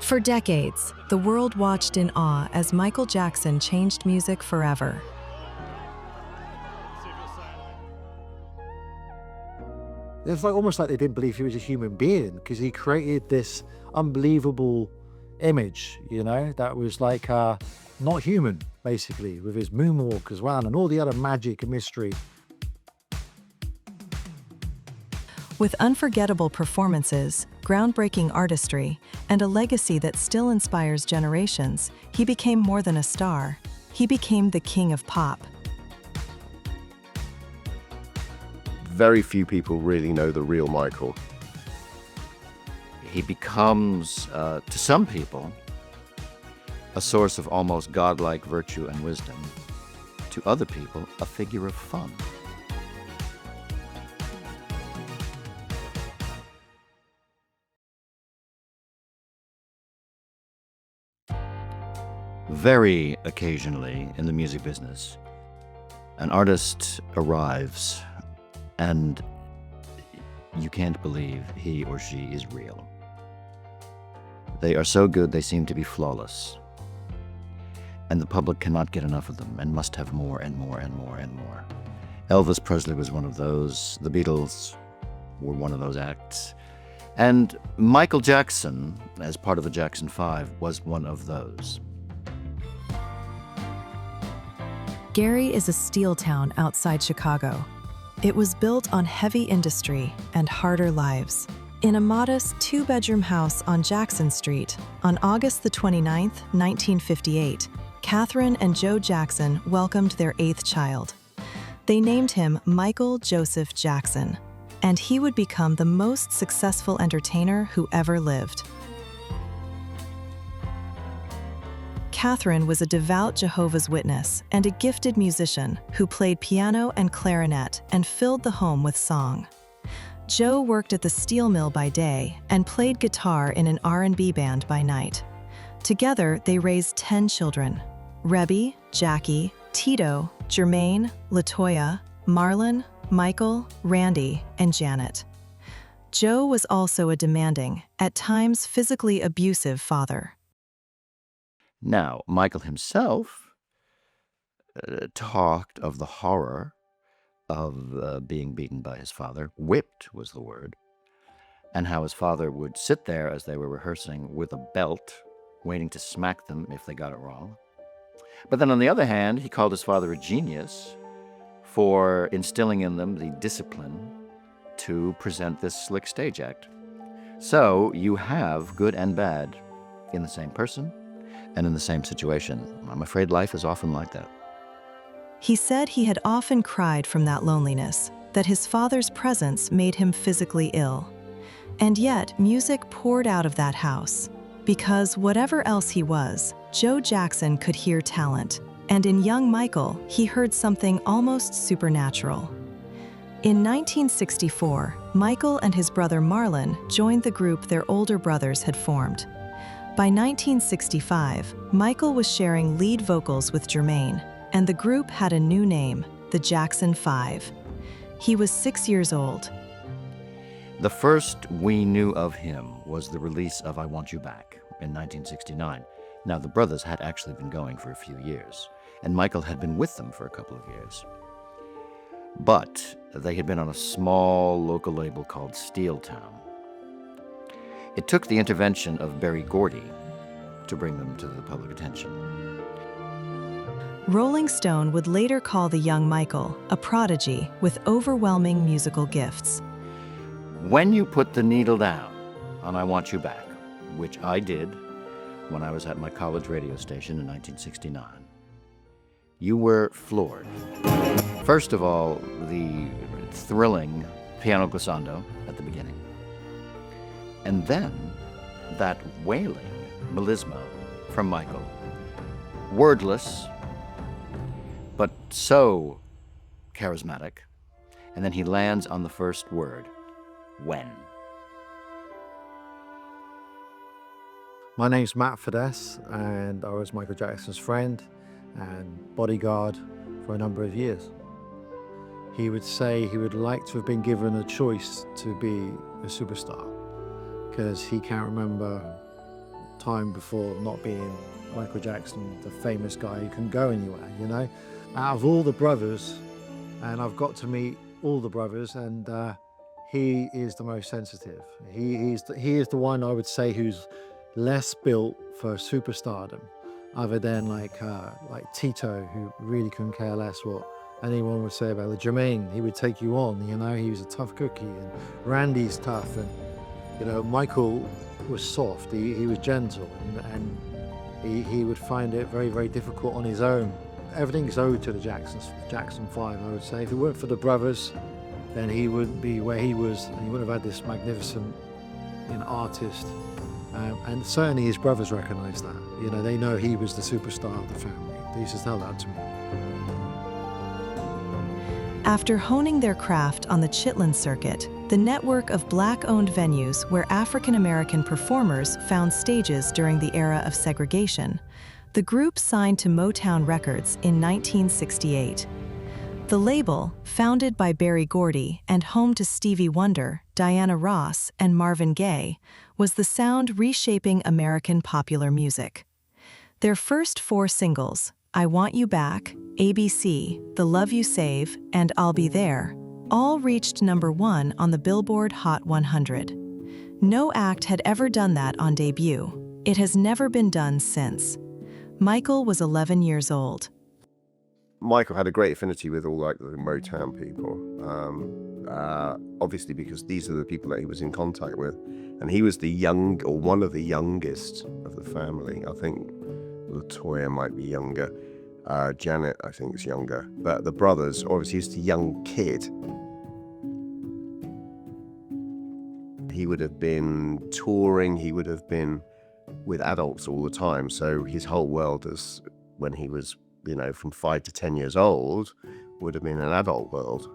For decades, the world watched in awe as Michael Jackson changed music forever. It's like almost like they didn't believe he was a human being because he created this unbelievable image, that was like not human, basically, with his moonwalk as well and all the other magic and mystery. With unforgettable performances, groundbreaking artistry, and a legacy that still inspires generations, he became more than a star. He became the king of pop. Very few people really know the real Michael. He becomes, to some people, a source of almost godlike virtue and wisdom. To other people, a figure of fun. Very occasionally in the music business, an artist arrives and you can't believe he or she is real. They are so good they seem to be flawless. And the public cannot get enough of them and must have more and more and more and more. Elvis Presley was one of those. The Beatles were one of those acts. And Michael Jackson, as part of the Jackson 5, was one of those. Gary is a steel town outside Chicago. It was built on heavy industry and harder lives. In a modest two-bedroom house on Jackson Street, on August the 29th, 1958, Catherine and Joe Jackson welcomed their 8th child. They named him Michael Joseph Jackson, and he would become the most successful entertainer who ever lived. Catherine was a devout Jehovah's Witness and a gifted musician who played piano and clarinet and filled the home with song. Joe worked at the steel mill by day and played guitar in an R&B band by night. Together, they raised 10 children: Rebby, Jackie, Tito, Jermaine, Latoya, Marlon, Michael, Randy, and Janet. Joe was also a demanding, at times physically abusive father. Now, Michael himself talked of the horror of being beaten by his father. Whipped was the word. And how his father would sit there as they were rehearsing with a belt, waiting to smack them if they got it wrong. But then on the other hand, he called his father a genius for instilling in them the discipline to present this slick stage act. So you have good and bad in the same person and in the same situation. I'm afraid life is often like that. He said he had often cried from that loneliness, that his father's presence made him physically ill. And yet, music poured out of that house. Because whatever else he was, Joe Jackson could hear talent, and in young Michael, he heard something almost supernatural. In 1964, Michael and his brother Marlon joined the group their older brothers had formed. By 1965, Michael was sharing lead vocals with Jermaine, and the group had a new name, the Jackson 5. He was 6 years old. The first we knew of him was the release of I Want You Back in 1969. Now, the brothers had actually been going for a few years, and Michael had been with them for a couple of years. But they had been on a small local label called Steel Town. It took the intervention of Berry Gordy to bring them to the public attention. Rolling Stone would later call the young Michael a prodigy with overwhelming musical gifts. When you put the needle down on I Want You Back, which I did when I was at my college radio station in 1969, you were floored. First of all, the thrilling piano glissando at the beginning. And then that wailing melisma from Michael. Wordless, but so charismatic. And then he lands on the first word, when. My name's Matt Fidesz, and I was Michael Jackson's friend and bodyguard for a number of years. He would say he would like to have been given a choice to be a superstar, because he can't remember time before not being Michael Jackson, the famous guy who can go anywhere, you know? Out of all the brothers, and I've got to meet all the brothers, and he is the most sensitive. He is the one, I would say, who's less built for superstardom, other than like Tito, who really couldn't care less what anyone would say about it. Jermaine, he would take you on, you know, he was a tough cookie, and Randy's tough, and you know, Michael was soft, he was gentle, and he would find it very, very difficult on his own. Everything's owed to the Jackson 5, I would say. If it weren't for the brothers, then he wouldn't be where he was, and he wouldn't have had this magnificent, you know, artist. And certainly his brothers recognise that. You know, they know he was the superstar of the family. They used to tell that to me. After honing their craft on the Chitlin circuit, the network of Black-owned venues where African-American performers found stages during the era of segregation, the group signed to Motown Records in 1968. The label, founded by Berry Gordy and home to Stevie Wonder, Diana Ross, and Marvin Gaye, was the sound reshaping American popular music. Their first 4 singles, I Want You Back, ABC, The Love You Save, and I'll Be There, all reached #1 on the Billboard Hot 100. No act had ever done that on debut. It has never been done since. Michael was 11 years old. Michael had a great affinity with all like the Motown people, obviously because these are the people that he was in contact with, and he was one of the youngest of the family. I think LaToya might be younger, Janet I think is younger, but the brothers, obviously he's the young kid. He would have been touring, he would have been with adults all the time, so his whole world is when he was, you know, from 5 to 10 years old, would have been an adult world.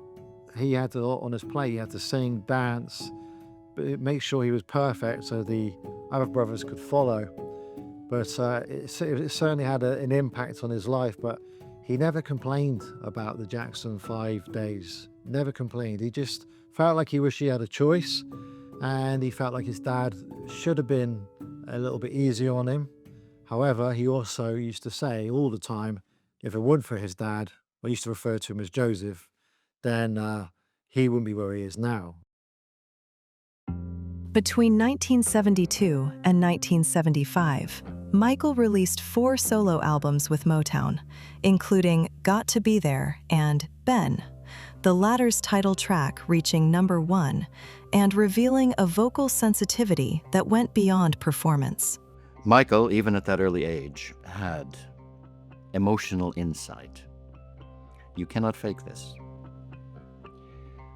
He had a lot on his plate. He had to sing, dance, but make sure he was perfect so the other brothers could follow. But it certainly had an impact on his life, but he never complained about the Jackson 5 days. Never complained. He just felt like he wished he had a choice, and he felt like his dad should have been a little bit easier on him. However, he also used to say all the time, if it weren't for his dad, I used to refer to him as Joseph, then he wouldn't be where he is now. Between 1972 and 1975, Michael released 4 solo albums with Motown, including Got to Be There and Ben, the latter's title track reaching #1 and revealing a vocal sensitivity that went beyond performance. Michael, even at that early age, had emotional insight. You cannot fake this.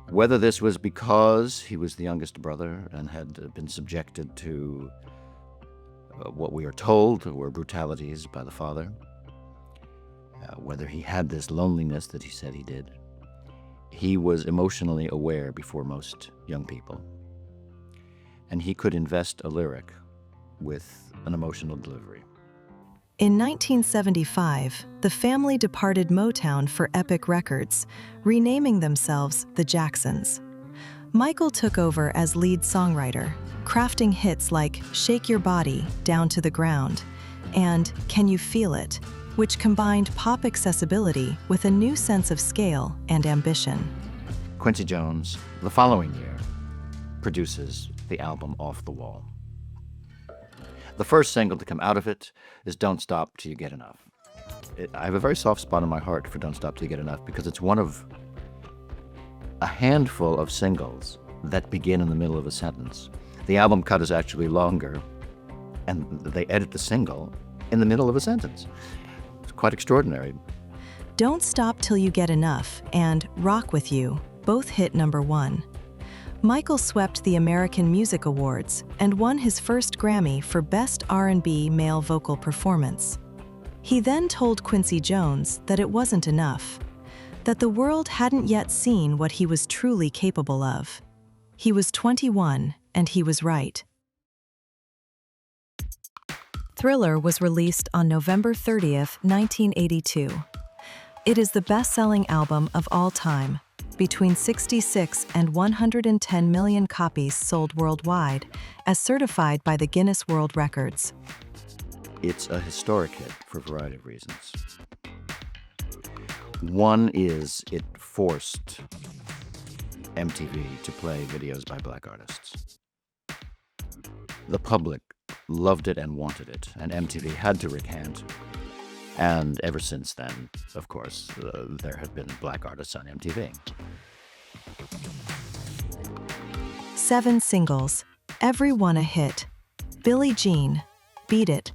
Whether this was because he was the youngest brother and had been subjected to what we are told were brutalities by the father, whether he had this loneliness that he said he did, he was emotionally aware before most young people. And he could invest a lyric with an emotional delivery. In 1975, the family departed Motown for Epic Records, renaming themselves the Jacksons. Michael took over as lead songwriter, crafting hits like Shake Your Body, Down to the Ground, and Can You Feel It, which combined pop accessibility with a new sense of scale and ambition. Quincy Jones, the following year, produces the album Off the Wall. The first single to come out of it is Don't Stop Till You Get Enough. I have a very soft spot in my heart for Don't Stop Till You Get Enough because it's one of a handful of singles that begin in the middle of a sentence. The album cut is actually longer, and they edit the single in the middle of a sentence. It's quite extraordinary. Don't Stop Till You Get Enough and Rock With You both hit #1. Michael swept the American Music Awards and won his first Grammy for Best R&B Male Vocal Performance. He then told Quincy Jones that it wasn't enough, that the world hadn't yet seen what he was truly capable of. He was 21, and he was right. Thriller was released on November 30th, 1982. It is the best-selling album of all time, between 66 and 110 million copies sold worldwide, as certified by the Guinness World Records. It's a historic hit for a variety of reasons. One is it forced MTV to play videos by black artists. The public loved it and wanted it, and MTV had to recant. And ever since then, of course, there have been black artists on MTV. 7 singles, every one a hit. Billie Jean, Beat It,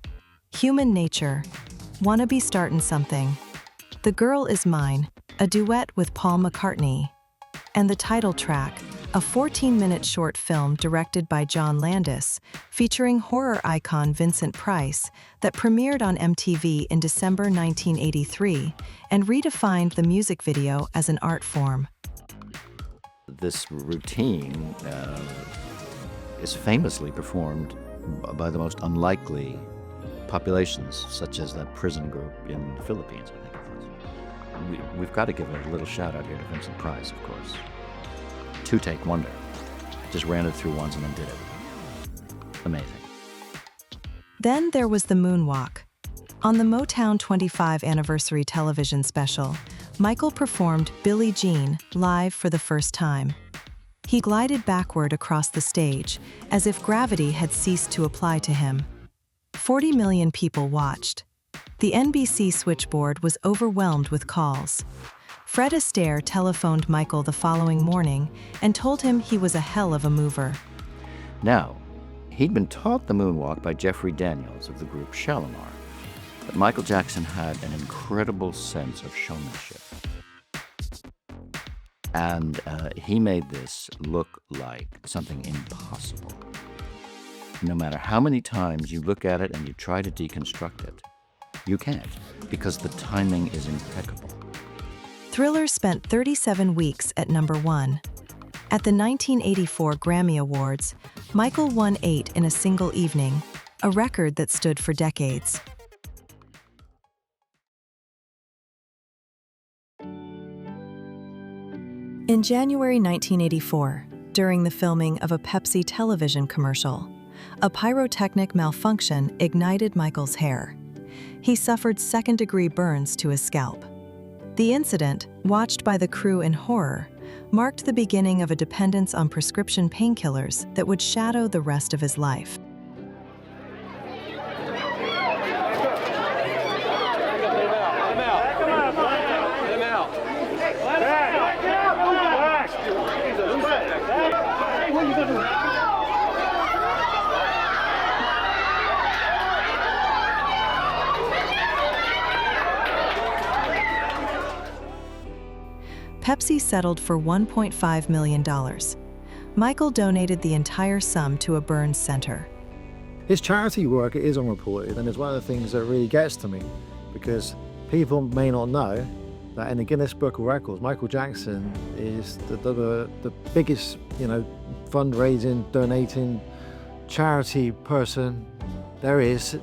Human Nature, Wanna Be Startin' Something, The Girl Is Mine, a duet with Paul McCartney, and the title track, a 14-minute short film directed by John Landis, featuring horror icon Vincent Price, that premiered on MTV in December 1983 and redefined the music video as an art form. This routine is famously performed by the most unlikely populations, such as that prison group in the Philippines, I think it was. We've got to give a little shout out here to Vincent Price, of course. Two-take wonder. Just ran it through once and then did it. Amazing. Then there was the moonwalk. On the Motown 25 anniversary television special, Michael performed Billie Jean live for the first time. He glided backward across the stage, as if gravity had ceased to apply to him. 40 million people watched. The NBC switchboard was overwhelmed with calls. Fred Astaire telephoned Michael the following morning and told him he was a hell of a mover. Now, he'd been taught the moonwalk by Jeffrey Daniels of the group Shalimar, but Michael Jackson had an incredible sense of showmanship. And he made this look like something impossible. No matter how many times you look at it and you try to deconstruct it, you can't, because the timing is impeccable. Thriller spent 37 weeks at #1. At the 1984 Grammy Awards, Michael won 8 in a single evening, a record that stood for decades. In January 1984, during the filming of a Pepsi television commercial, a pyrotechnic malfunction ignited Michael's hair. He suffered second-degree burns to his scalp. The incident, watched by the crew in horror, marked the beginning of a dependence on prescription painkillers that would shadow the rest of his life. Pepsi settled for $1.5 million. Michael donated the entire sum to a burns center. His charity work is unreported, and it's one of the things that really gets to me, because people may not know that in the Guinness Book of Records, Michael Jackson is the biggest, fundraising, donating, charity person there is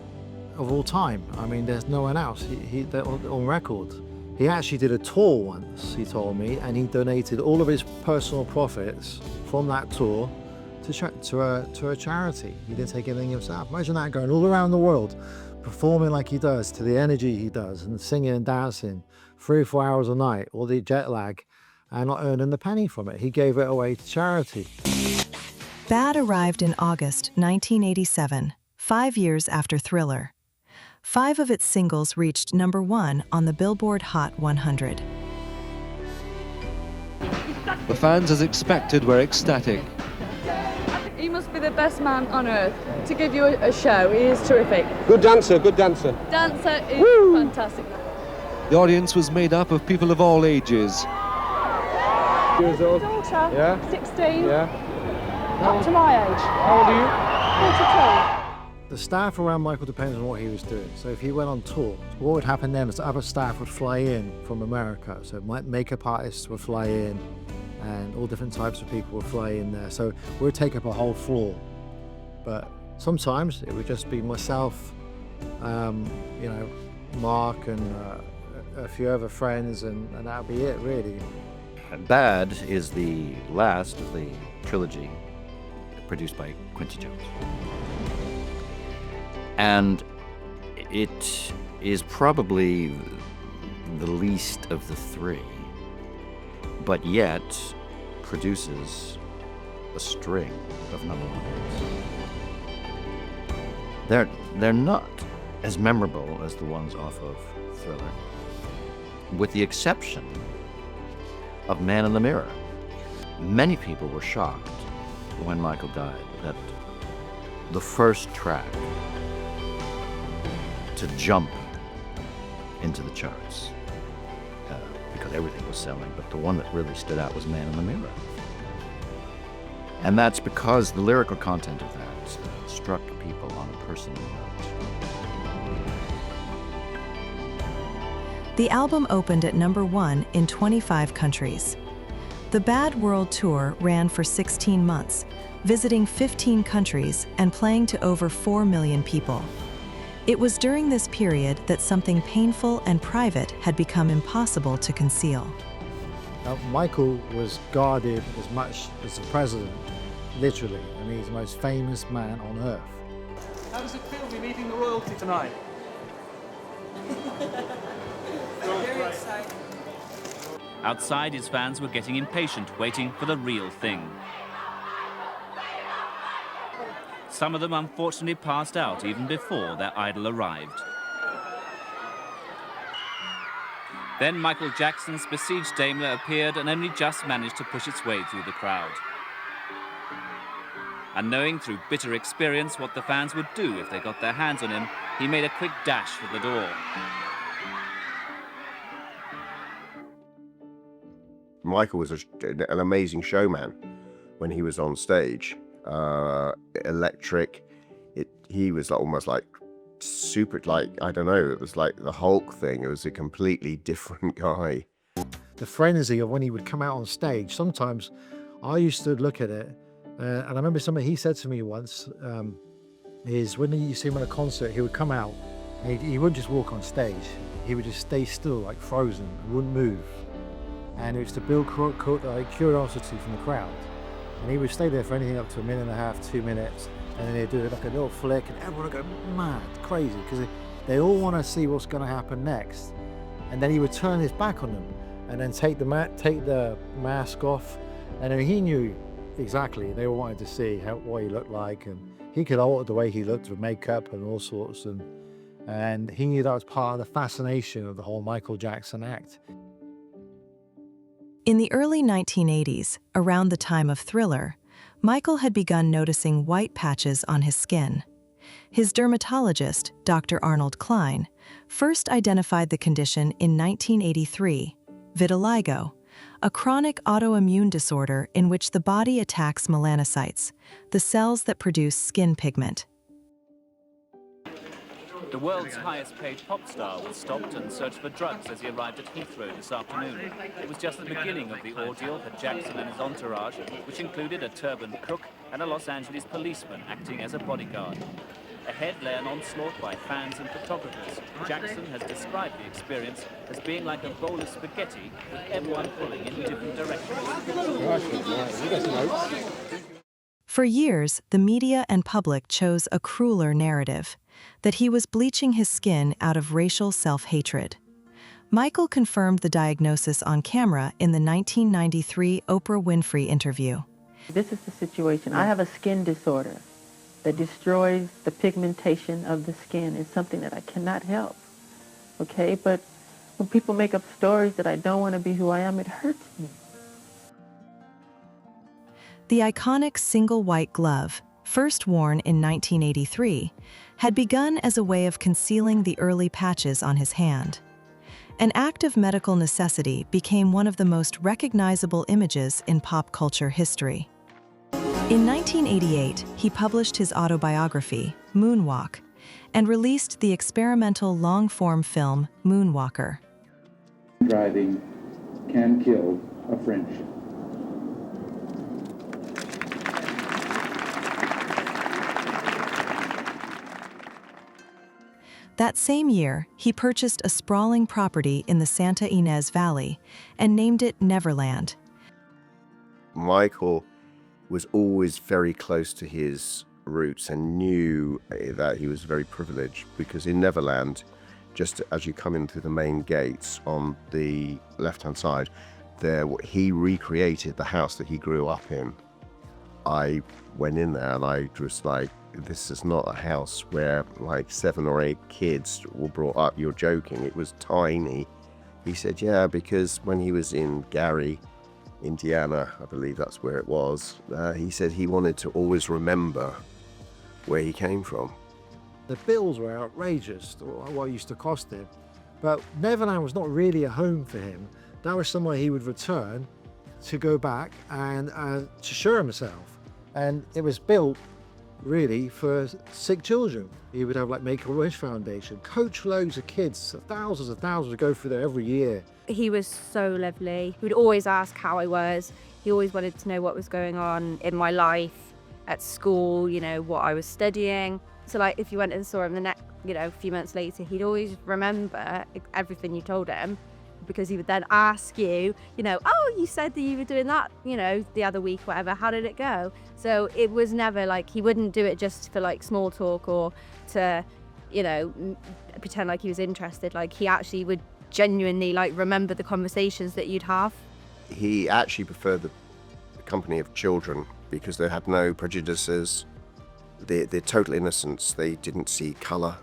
of all time. I mean, there's no one else. They're on record. He actually did a tour once, he told me, and he donated all of his personal profits from that tour to a charity. He didn't take anything himself. Imagine that, going all around the world, performing like he does, to the energy he does, and singing and dancing 3 or 4 hours a night, all the jet lag, and not earning a penny from it. He gave it away to charity. Bad arrived in August 1987, 5 years after Thriller. 5 of its singles reached #1 on the Billboard Hot 100. The fans, as expected, were ecstatic. He must be the best man on earth to give you a show. He is terrific. Good dancer, good dancer. Dancer is fantastic. The audience was made up of people of all ages. Years old. Daughter, Yeah. 16, Yeah. up to my age. How old are you? 42. The staff around Michael depends on what he was doing. So if he went on tour, what would happen then is other staff would fly in from America. So makeup artists would fly in, and all different types of people would fly in there. So we would take up a whole floor. But sometimes it would just be myself, Mark and a few other friends, and that would be it, really. Bad is the last of the trilogy produced by Quincy Jones. And it is probably the least of the three, but yet produces a string of number one hits. They're not as memorable as the ones off of Thriller, with the exception of Man in the Mirror. Many people were shocked when Michael died that the first track to jump into the charts, because everything was selling, but the one that really stood out was Man in the Mirror. And that's because the lyrical content of that struck people on a personal note. The album opened at number 1 in 25 countries. The Bad World Tour ran for 16 months, visiting 15 countries and playing to over 4 million people. It was during this period that something painful and private had become impossible to conceal. Michael was guarded as much as the president, literally. I mean, he's the most famous man on earth. How does it feel to be meeting the royalty tonight? Very exciting. Outside, his fans were getting impatient, waiting for the real thing. Some of them unfortunately passed out even before their idol arrived. Then Michael Jackson's besieged Daimler appeared and only just managed to push its way through the crowd. And knowing through bitter experience what the fans would do if they got their hands on him, he made a quick dash for the door. Michael was an amazing showman when he was on stage. Electric. He was almost like super, like, I don't know, it was like the Hulk thing. It was a completely different guy. The frenzy of when he would come out on stage, sometimes I used to look at it, and I remember something he said to me once, is when you see him at a concert, he would come out, and he wouldn't just walk on stage, he would just stay still, like frozen, wouldn't move. And it was to build curiosity from the crowd. And he would stay there for anything up to 1.5 minutes, 2 minutes, and then he'd do like a little flick, and everyone would go mad, crazy, because they all want to see what's going to happen next. And then he would turn his back on them, and then take the mask off, and then he knew exactly they all wanted to see what he looked like, and he could alter the way he looked with makeup and all sorts, and he knew that was part of the fascination of the whole Michael Jackson act. In the early 1980s, around the time of Thriller, Michael had begun noticing white patches on his skin. His dermatologist, Dr. Arnold Klein, first identified the condition in 1983, vitiligo, a chronic autoimmune disorder in which the body attacks melanocytes, the cells that produce skin pigment. The world's highest-paid pop star was stopped and searched for drugs as he arrived at Heathrow this afternoon. It was just the beginning of the ordeal for Jackson and his entourage, which included a turbaned cook and a Los Angeles policeman acting as a bodyguard. Ahead lay an onslaught by fans and photographers. Jackson has described the experience as being like a bowl of spaghetti with everyone pulling in different directions. For years, the media and public chose a crueler narrative, that he was bleaching his skin out of racial self-hatred. Michael confirmed the diagnosis on camera in the 1993 Oprah Winfrey interview. This is the situation. I have a skin disorder that destroys the pigmentation of the skin. It's something that I cannot help, okay? But when people make up stories that I don't want to be who I am, it hurts me. The iconic single white glove, first worn in 1983, had begun as a way of concealing the early patches on his hand. An act of medical necessity became one of the most recognizable images in pop culture history. In 1988, he published his autobiography, Moonwalk, and released the experimental long-form film, Moonwalker. Driving can kill a friendship. That same year, he purchased a sprawling property in the Santa Ynez Valley and named it Neverland, Michael was always very close to his roots and knew that he was very privileged, because in Neverland, just as you come in through the main gates on the left-hand side, there he recreated the house that he grew up in. I went in there and I was like, this is not a house where like 7 or 8 kids were brought up. You're joking. It was tiny. He said, yeah, because when he was in Gary, Indiana, I believe that's where it was, he said he wanted to always remember where he came from. The bills were outrageous, what it used to cost him. But Neverland was not really a home for him. That was somewhere he would return to go back and to show himself. And it was built really for sick children. He would have like Make-A-Wish Foundation, coach loads of kids, thousands would go through there every year. He was so lovely. He would always ask how I was. He always wanted to know what was going on in my life, at school, you know, what I was studying. So like if you went and saw him the next, you know, a few months later, he'd always remember everything you told him, because he would then ask you, you know, oh, you said that you were doing that, you know, the other week, whatever, how did it go? So it was never like, he wouldn't do it just for like small talk or to, you know, pretend like he was interested. Like he actually would genuinely like remember the conversations that you'd have. He actually preferred the company of children because they had no prejudices. They're total innocence. They didn't see color,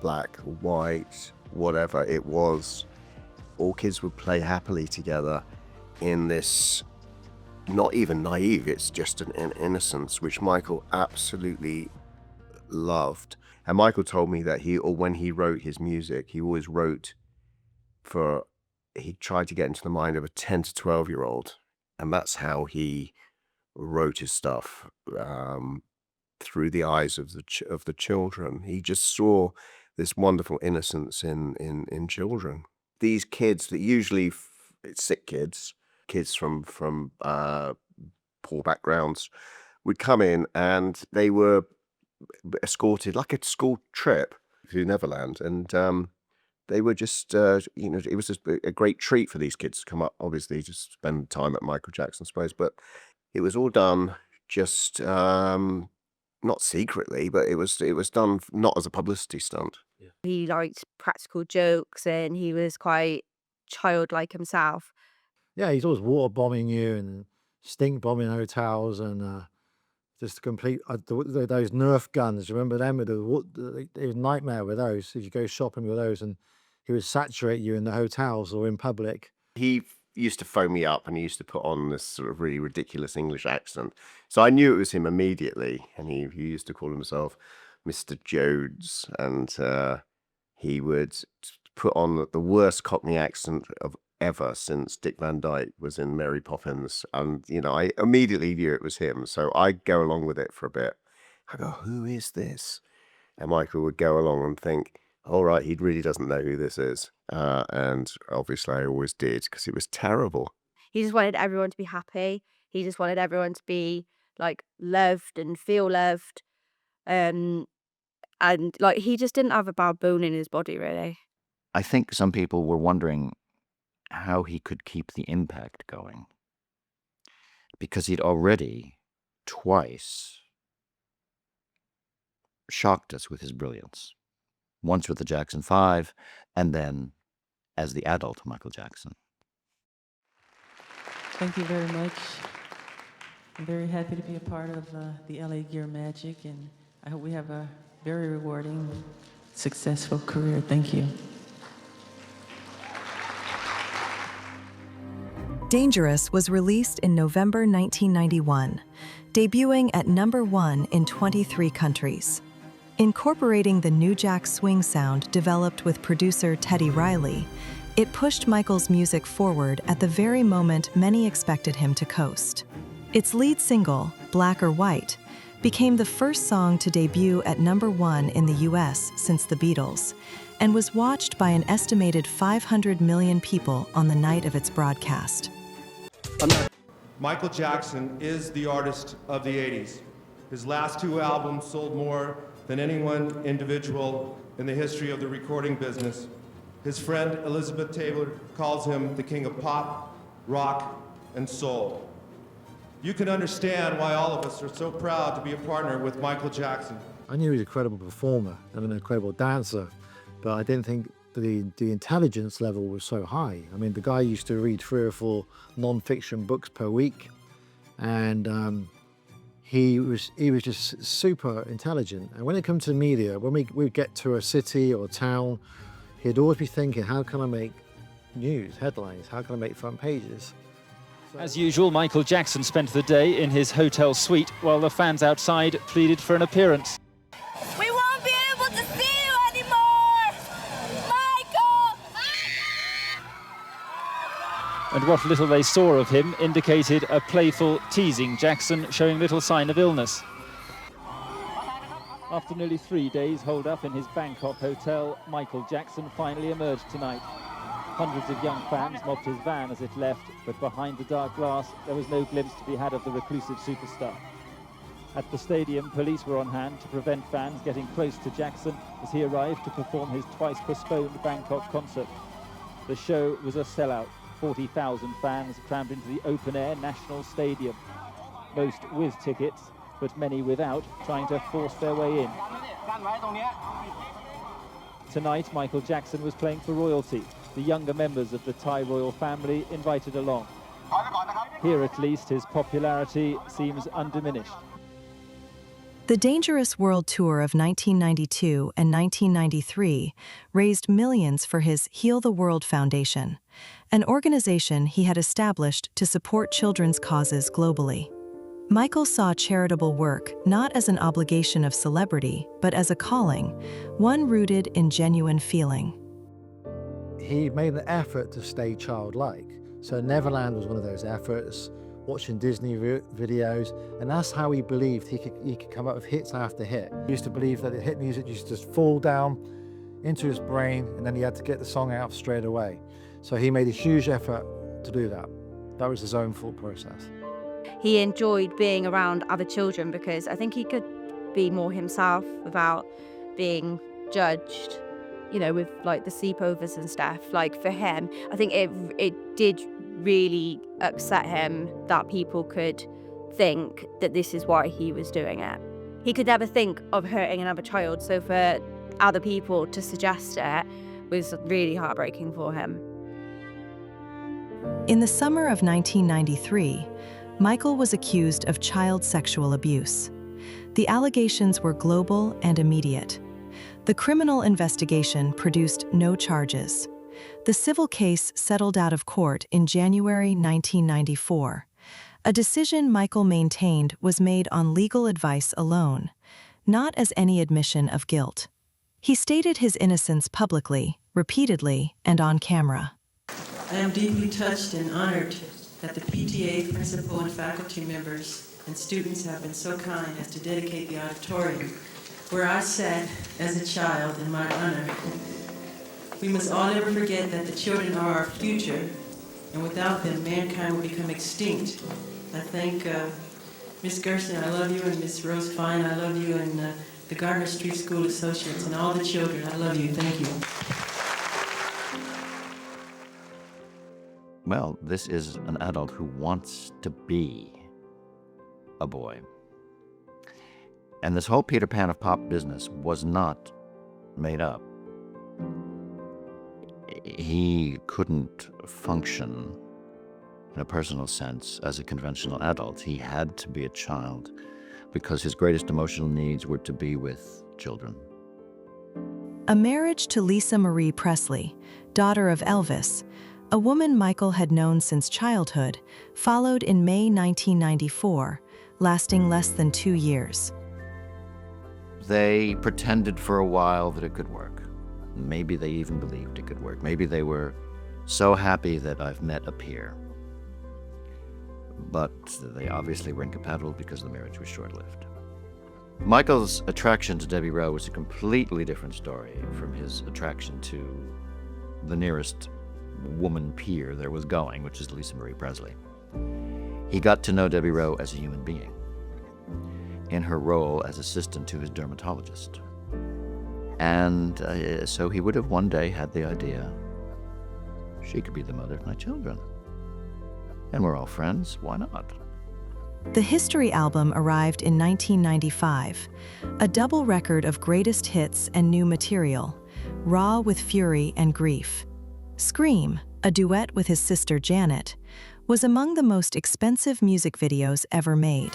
black, white, whatever it was. All kids would play happily together in this, not even naive, it's just an innocence, which Michael absolutely loved. And Michael told me that when he wrote his music, he always wrote he tried to get into the mind of a 10 to 12-year-old. And that's how he wrote his stuff, through the eyes of the children. He just saw this wonderful innocence in children. These kids that usually sick kids from poor backgrounds would come in, and they were escorted like a school trip to Neverland, and they were just you know, it was just a great treat for these kids to come up, obviously to spend time at Michael Jackson, I suppose, but it was all done just not secretly, but it was done not as a publicity stunt. Yeah. He liked practical jokes and he was quite childlike himself. Yeah, he's always water bombing you and stink bombing hotels and just complete those Nerf guns. Remember them? It was a nightmare with those. If you go shopping with those, and he would saturate you in the hotels or in public. He used to phone me up and he used to put on this sort of really ridiculous English accent. So I knew it was him immediately. And he used to call himself Mr. Jones. And he would put on the worst Cockney accent of ever since Dick Van Dyke was in Mary Poppins. And, you know, I immediately knew it was him. So I'd go along with it for a bit. I go, who is this? And Michael would go along and think, all right, he really doesn't know who this is. And obviously I always did, because it was terrible. He just wanted everyone to be happy. He just wanted everyone to be like loved and feel loved. And like he just didn't have a bad bone in his body, really. I think some people were wondering how he could keep the impact going, because he'd already twice shocked us with his brilliance. Once with the Jackson 5, and then as the adult Michael Jackson. Thank you very much. I'm very happy to be a part of the LA Gear Magic, and I hope we have a very rewarding, successful career. Thank you. Dangerous was released in November 1991, debuting at #1 in 23 countries. Incorporating the New Jack Swing sound developed with producer Teddy Riley, it pushed Michael's music forward at the very moment many expected him to coast. Its lead single, Black or White, became the first song to debut at #1 in the US since the Beatles, and was watched by an estimated 500 million people on the night of its broadcast. Michael Jackson is the artist of the 80s. His last 2 albums sold more than any one individual in the history of the recording business. His friend Elizabeth Taylor calls him the king of pop, rock, and soul. You can understand why all of us are so proud to be a partner with Michael Jackson. I knew he was a credible performer and an incredible dancer, but I didn't think the intelligence level was so high. I mean, the guy used to read 3 or 4 non-fiction books per week, and he was just super intelligent. And when it comes to media, when we get to a city or town, he'd always be thinking, how can I make news, headlines? How can I make front pages? As usual, Michael Jackson spent the day in his hotel suite while the fans outside pleaded for an appearance. We won't be able to see you anymore! Michael! And what little they saw of him indicated a playful, teasing Jackson showing little sign of illness. After nearly 3 days holed up in his Bangkok hotel, Michael Jackson finally emerged tonight. Hundreds of young fans mobbed his van as it left, but behind the dark glass, there was no glimpse to be had of the reclusive superstar. At the stadium, police were on hand to prevent fans getting close to Jackson as he arrived to perform his twice-postponed Bangkok concert. The show was a sellout. 40,000 fans crammed into the open-air National Stadium. Most with tickets, but many without, trying to force their way in. Tonight, Michael Jackson was playing for royalty. The younger members of the Thai royal family invited along. Here, at least, his popularity seems undiminished. The Dangerous World Tour of 1992 and 1993 raised millions for his Heal the World Foundation, an organization he had established to support children's causes globally. Michael saw charitable work not as an obligation of celebrity, but as a calling, one rooted in genuine feeling. He made an effort to stay childlike. So Neverland was one of those efforts, watching Disney videos, and that's how he believed he could come up with hits after hit. He used to believe that the hit music used to just fall down into his brain, and then he had to get the song out straight away. So he made a huge effort to do that. That was his own thought process. He enjoyed being around other children because I think he could be more himself without being judged, you know, with like the sleepovers and stuff. Like for him, I think it did really upset him that people could think that this is why he was doing it. He could never think of hurting another child, so for other people to suggest it was really heartbreaking for him. In the summer of 1993, Michael was accused of child sexual abuse. The allegations were global and immediate. The criminal investigation produced no charges. The civil case settled out of court in January 1994. A decision Michael maintained was made on legal advice alone, not as any admission of guilt. He stated his innocence publicly, repeatedly, and on camera. I am deeply touched and honored that the PTA principal and faculty members and students have been so kind as to dedicate the auditorium where I sat as a child in my honor. We must all never forget that the children are our future, and without them, mankind will become extinct. I thank Ms. Gerson, I love you, and Ms. Rose Fine, I love you, and the Gardner Street School Associates, and all the children, I love you. Thank you. Well, this is an adult who wants to be a boy. And this whole Peter Pan of pop business was not made up. He couldn't function in a personal sense as a conventional adult. He had to be a child because his greatest emotional needs were to be with children. A marriage to Lisa Marie Presley, daughter of Elvis, a woman Michael had known since childhood, followed in May 1994, lasting less than 2 years. They pretended for a while that it could work. Maybe they even believed it could work. Maybe they were so happy that I've met a peer. But they obviously were incompatible because the marriage was short-lived. Michael's attraction to Debbie Rowe was a completely different story from his attraction to the nearest woman peer there was going, which is Lisa Marie Presley. He got to know Debbie Rowe as a human being, in her role as assistant to his dermatologist. And so he would have one day had the idea, she could be the mother of my children. And we're all friends, why not? The History album arrived in 1995, a double record of greatest hits and new material, raw with fury and grief. Scream, a duet with his sister Janet, was among the most expensive music videos ever made.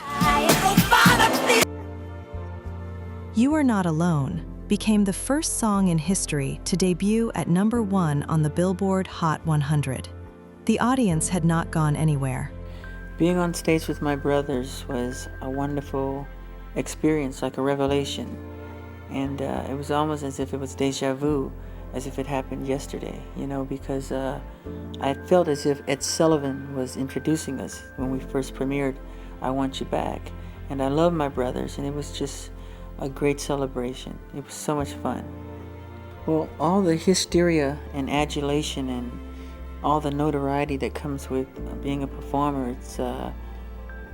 You Are Not Alone became the first song in history to debut at #1 on the Billboard Hot 100. The audience had not gone anywhere. Being on stage with my brothers was a wonderful experience, like a revelation. And it was almost as if it was deja vu, as if it happened yesterday, you know, because I felt as if Ed Sullivan was introducing us when we first premiered I Want You Back. And I love my brothers, and it was just a great celebration. It was so much fun. Well, all the hysteria and adulation and all the notoriety that comes with being a performer,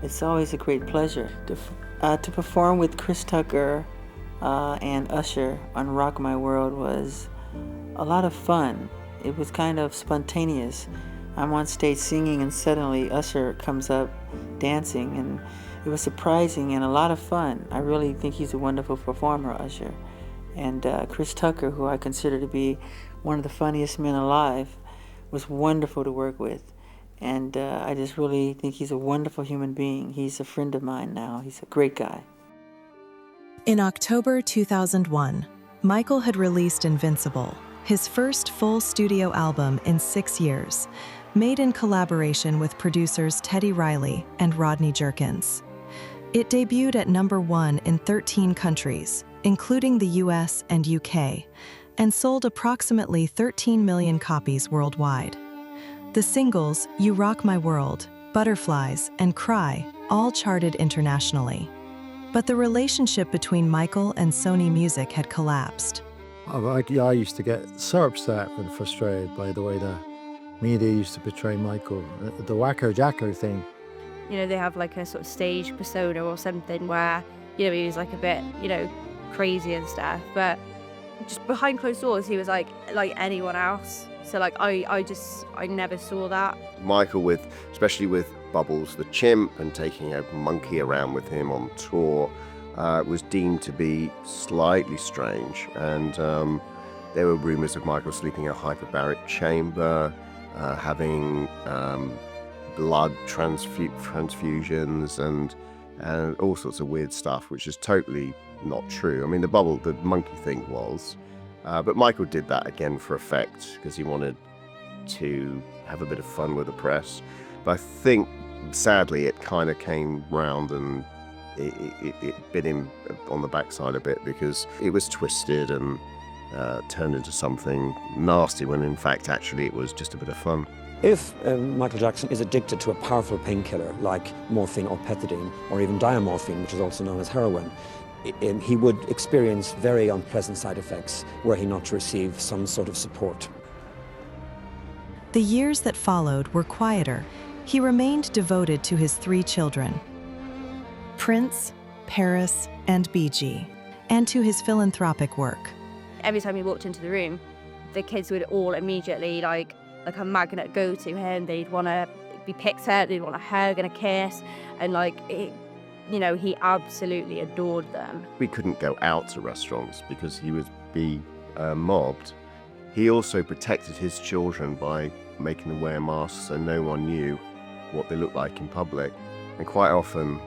it's always a great pleasure. To perform with Chris Tucker and Usher on Rock My World was a lot of fun. It was kind of spontaneous. I'm on stage singing and suddenly Usher comes up dancing, and it was surprising and a lot of fun. I really think he's a wonderful performer, Usher. And Chris Tucker, who I consider to be one of the funniest men alive, was wonderful to work with. And I just really think he's a wonderful human being. He's a friend of mine now. He's a great guy. In October 2001, Michael had released Invincible, his first full studio album in 6 years, made in collaboration with producers Teddy Riley and Rodney Jerkins. It debuted at #1 in 13 countries, including the US and UK, and sold approximately 13 million copies worldwide. The singles You Rock My World, Butterflies, and Cry all charted internationally. But the relationship between Michael and Sony Music had collapsed. I used to get so upset and frustrated by the way the media used to portray Michael. The Wacko Jacko thing. You know, they have like a sort of stage persona or something where, you know, he was like a bit, you know, crazy and stuff. But just behind closed doors, he was like anyone else. So like, I never saw that. Michael, especially with Bubbles the Chimp and taking a monkey around with him on tour, was deemed to be slightly strange. And there were rumors of Michael sleeping in a hyperbaric chamber, having blood transfusions and all sorts of weird stuff, which is totally not true. I mean, the monkey thing was, but Michael did that again for effect because he wanted to have a bit of fun with the press. But I think, sadly, it kind of came round and it bit him on the backside a bit because it was twisted and turned into something nasty when in fact actually it was just a bit of fun. If Michael Jackson is addicted to a powerful painkiller like morphine or pethidine or even diamorphine, which is also known as heroin, he would experience very unpleasant side effects were he not to receive some sort of support. The years that followed were quieter. He remained devoted to his 3 children, Prince, Paris, and BG, and to his philanthropic work. Every time he walked into the room, the kids would all immediately, like a magnet, go to him. They'd want to be picked at, they'd want a hug and a kiss, and he absolutely adored them. We couldn't go out to restaurants because he would be mobbed. He also protected his children by making them wear masks so no one knew what they looked like in public. And quite often,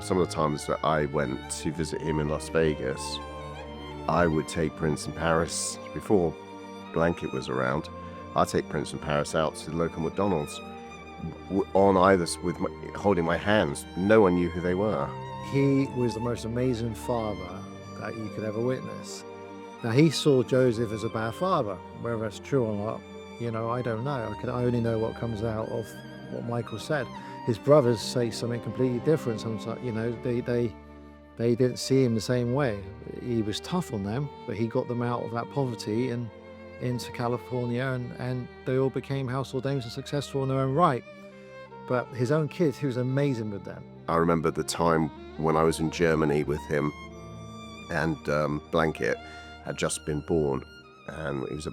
some of the times that I went to visit him in Las Vegas, I would take Prince and Paris, before Blanket was around, I'd take Prince and Paris out to the local McDonald's on either with holding my hands. No one knew who they were. He was the most amazing father that you could ever witness. Now, he saw Joseph as a bad father. Whether that's true or not, I don't know. I only know what comes out of what Michael said. His brothers say something completely different. Sometimes, they didn't see him the same way. He was tough on them, but he got them out of that poverty and into California, and they all became household names and successful in their own right. But his own kids, he was amazing with them. I remember the time when I was in Germany with him, and Blanket had just been born, and he was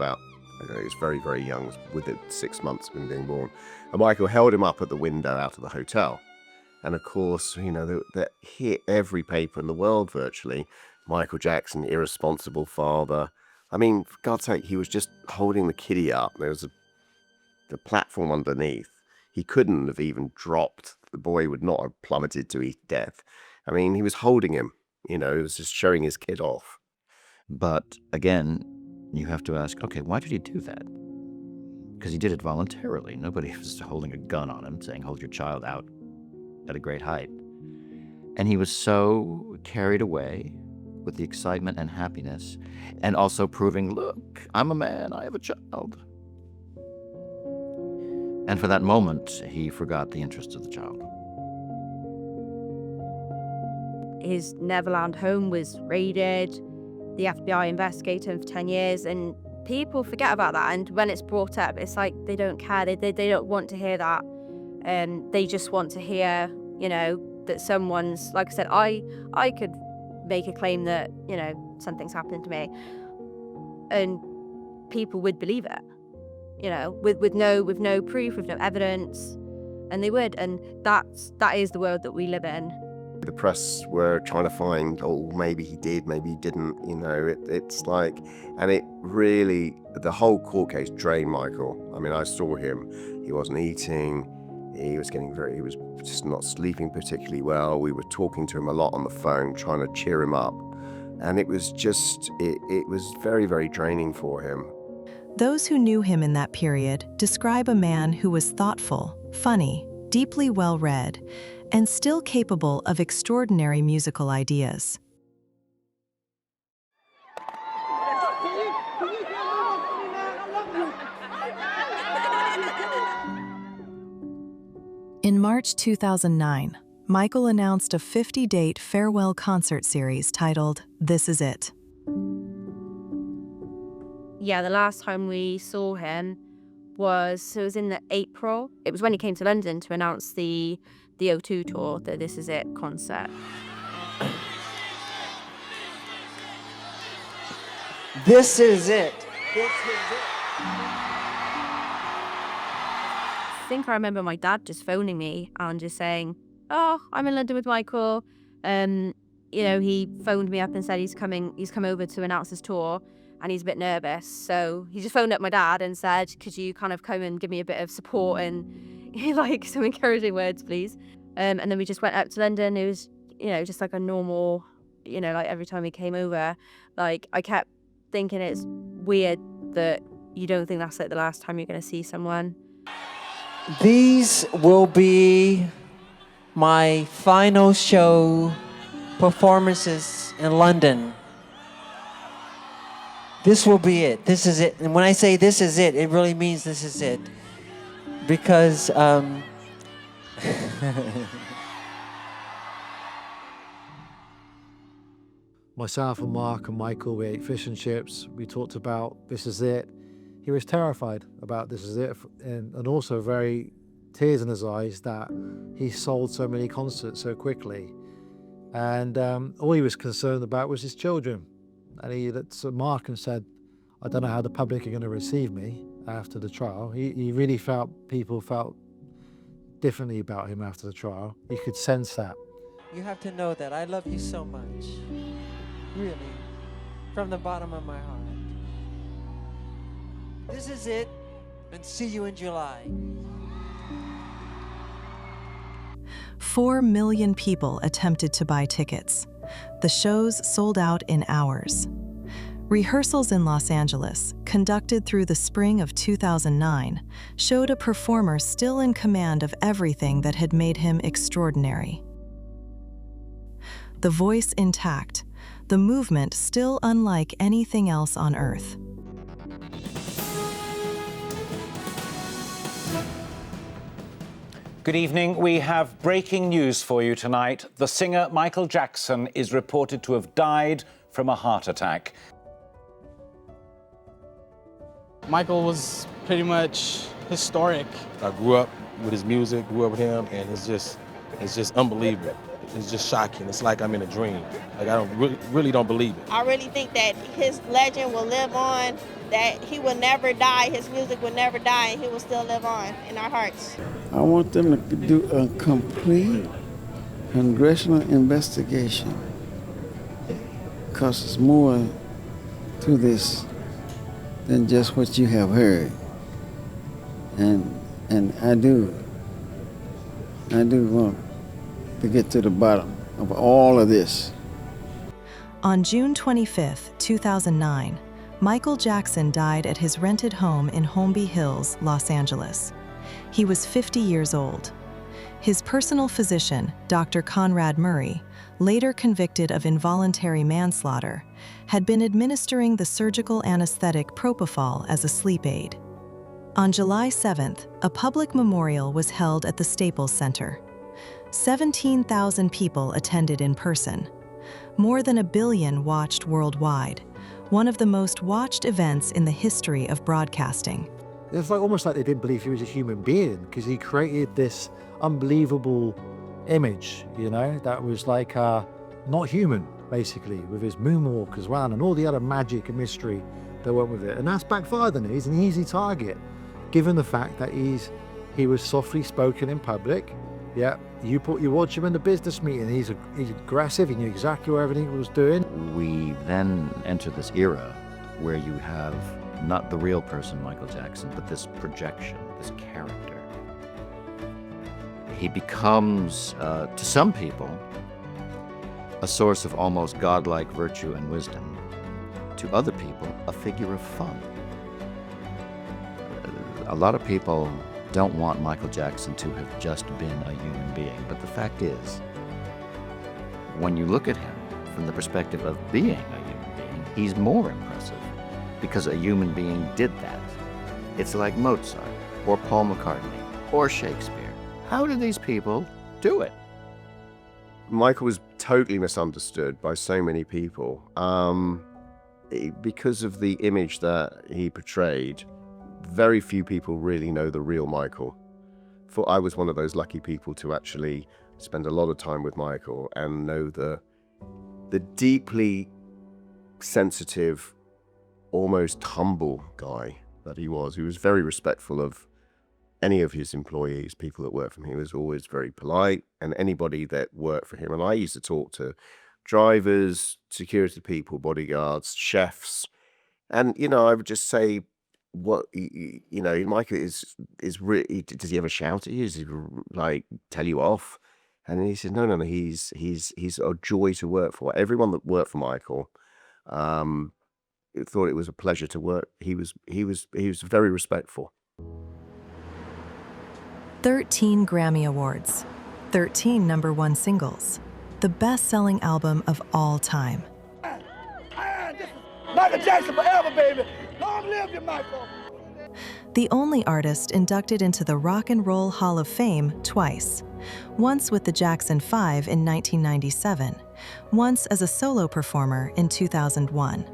very, very young, with it 6 months of him being born. And Michael held him up at the window out of the hotel, And of course, you know, that hit every paper in the world virtually. Michael Jackson, irresponsible father. I mean, for God's sake, he was just holding the kiddie up. There was the platform underneath. He couldn't have even dropped. The boy would not have plummeted to his death. I mean, he was holding him, you know, he was just showing his kid off. But again, you have to ask, okay, why did he do that? Because he did it voluntarily. Nobody was holding a gun on him saying, hold your child out at a great height. And he was so carried away with the excitement and happiness, and also proving, look, I'm a man, I have a child. And for that moment, he forgot the interest of the child. His Neverland home was raided. The FBI investigated him for 10 years, and people forget about that. And when it's brought up, it's like they don't care. They don't want to hear that. And they just want to hear, you know, that someone's, like I said, I could make a claim that, you know, something's happened to me, and people would believe it, you know, with no proof, with no evidence, and they would. And that is the world that we live in. The press were trying to find, oh, maybe he did, maybe he didn't, you know, it's like, and it really, the whole court case drained Michael. I mean, I saw him, he wasn't eating, he was just not sleeping particularly well. We were talking to him a lot on the phone, trying to cheer him up. And it was just, it was very, very draining for him. Those who knew him in that period describe a man who was thoughtful, funny, deeply well-read, and still capable of extraordinary musical ideas. In March 2009, Michael announced a 50-date farewell concert series titled This Is It. Yeah, the last time we saw him was in April. It was when he came to London to announce the O2 tour, the This Is It concert. This is it. This is it. I think I remember my dad just phoning me and just saying, oh, I'm in London with Michael. You know, he phoned me up and said he's come over to announce his tour, and he's a bit nervous. So he just phoned up my dad and said, could you kind of come and give me a bit of support and like some encouraging words, please? And then we just went up to London. It was, you know, just like a normal, you know, like every time he came over, like I kept thinking it's weird that you don't think that's like the last time you're going to see someone. These will be my final show performances in London. This will be it. This is it. And when I say this is it, it really means this is it. Because myself and Mark and Michael, we ate fish and chips. We talked about This Is It. He was terrified about This Is It, and also very tears in his eyes that he sold so many concerts so quickly. And all he was concerned about was his children. And he looked at Mark and said, I don't know how the public are going to receive me after the trial. He really felt people felt differently about him after the trial. You could sense that. you have to know that I love you so much. Really. From the bottom of my heart. This is it, and see you in July. 4 million people attempted to buy tickets. The shows sold out in hours. Rehearsals in Los Angeles, conducted through the spring of 2009, showed a performer still in command of everything that had made him extraordinary. The voice intact, the movement still unlike anything else on earth. Good evening. We have breaking news for you tonight. The singer Michael Jackson is reported to have died from a heart attack. Michael was pretty much historic. I grew up with his music, grew up with him, and it's just unbelievable. It's just shocking. It's like I'm in a dream. Like I really don't believe it. I really think that his legend will live on, that he will never die, his music will never die, and he will still live on in our hearts. I want them to do a complete congressional investigation, because there's more to this than just what you have heard. And I do want to get to the bottom of all of this. On June 25, 2009, Michael Jackson died at his rented home in Holmby Hills, Los Angeles. He was 50 years old. His personal physician, Dr. Conrad Murray, later convicted of involuntary manslaughter, had been administering the surgical anesthetic propofol as a sleep aid. On July 7th, a public memorial was held at the Staples Center. 17,000 people attended in person. More than 1 billion watched worldwide, one of the most watched events in the history of broadcasting. It's like almost like they didn't believe he was a human being, because he created this unbelievable image, you know, that was like not human, basically, with his moonwalk as well and all the other magic and mystery that went with it. And that's backfired on him. He's an easy target, given the fact that he was softly spoken in public. Yeah, you watch him in the business meeting, he's aggressive, he knew exactly what everything he was doing. We then enter this era where you have not the real person, Michael Jackson, but this projection, this character. He becomes, to some people, a source of almost godlike virtue and wisdom. To other people, a figure of fun. A lot of people don't want Michael Jackson to have just been a human being, but the fact is, when you look at him from the perspective of being a human being, he's more impressive because a human being did that. It's like Mozart or Paul McCartney or Shakespeare. How did these people do it? Michael was totally misunderstood by so many people because of the image that he portrayed. Very few people really know the real Michael. I was one of those lucky people to actually spend a lot of time with Michael and know the deeply sensitive, almost humble guy that he was. He was very respectful of any of his employees, people that worked for him. He was always very polite, and anybody that worked for him. And I used to talk to drivers, security people, bodyguards, chefs, and I would just say, what Michael is really, does he ever shout at you? Does he like tell you off? And he said, no, he's a joy to work for. Everyone that worked for Michael thought it was a pleasure to work. He was very respectful. 13 Grammy Awards, 13 #1 singles, the best-selling album of all time. Michael Jackson forever, baby. Long live you, Michael. The only artist inducted into the Rock and Roll Hall of Fame twice, once with the Jackson 5 in 1997, once as a solo performer in 2001.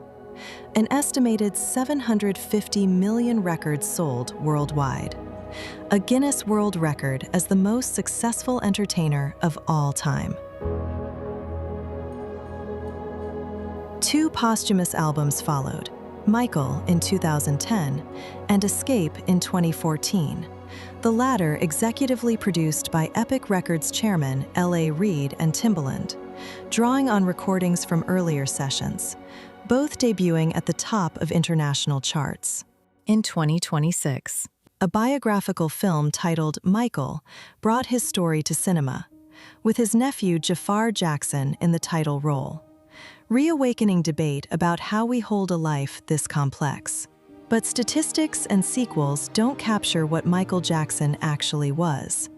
An estimated 750 million records sold worldwide. A Guinness World Record as the most successful entertainer of all time. 2 posthumous albums followed, Michael in 2010 and Escape in 2014, the latter executively produced by Epic Records chairman L.A. Reid and Timbaland, drawing on recordings from earlier sessions, both debuting at the top of international charts. In 2026, a biographical film titled Michael brought his story to cinema, with his nephew Jafar Jackson in the title role, reawakening debate about how we hold a life this complex. But statistics and sequels don't capture what Michael Jackson actually was.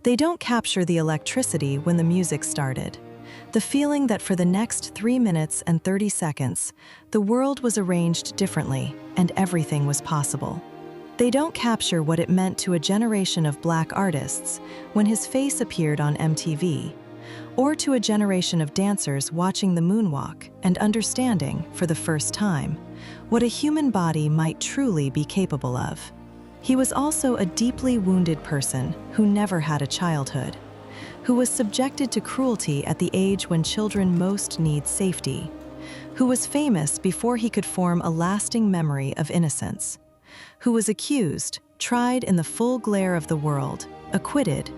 They don't capture the electricity when the music started, the feeling that for the next 3 minutes and 30 seconds, the world was arranged differently and everything was possible. They don't capture what it meant to a generation of Black artists when his face appeared on MTV, or to a generation of dancers watching the moonwalk and understanding, for the first time, what a human body might truly be capable of. He was also a deeply wounded person who never had a childhood, who was subjected to cruelty at the age when children most need safety, who was famous before he could form a lasting memory of innocence, who was accused, tried in the full glare of the world, acquitted,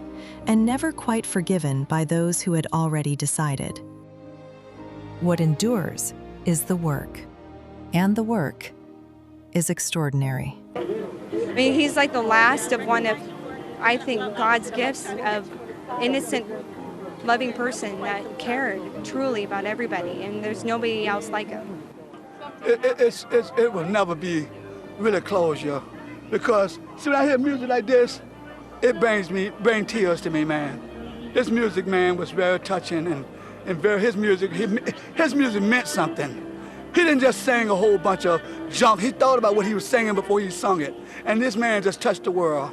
and never quite forgiven by those who had already decided. What endures is the work, and the work is extraordinary. I mean, he's like the last of one of, I think, God's gifts of innocent, loving person that cared truly about everybody, and there's nobody else like him. It will never be really closure, because see, when I hear music like this, it brings tears to me, man. This music, man, was very touching, and his music meant something. He didn't just sing a whole bunch of junk. He thought about what he was singing before he sung it, and this man just touched the world.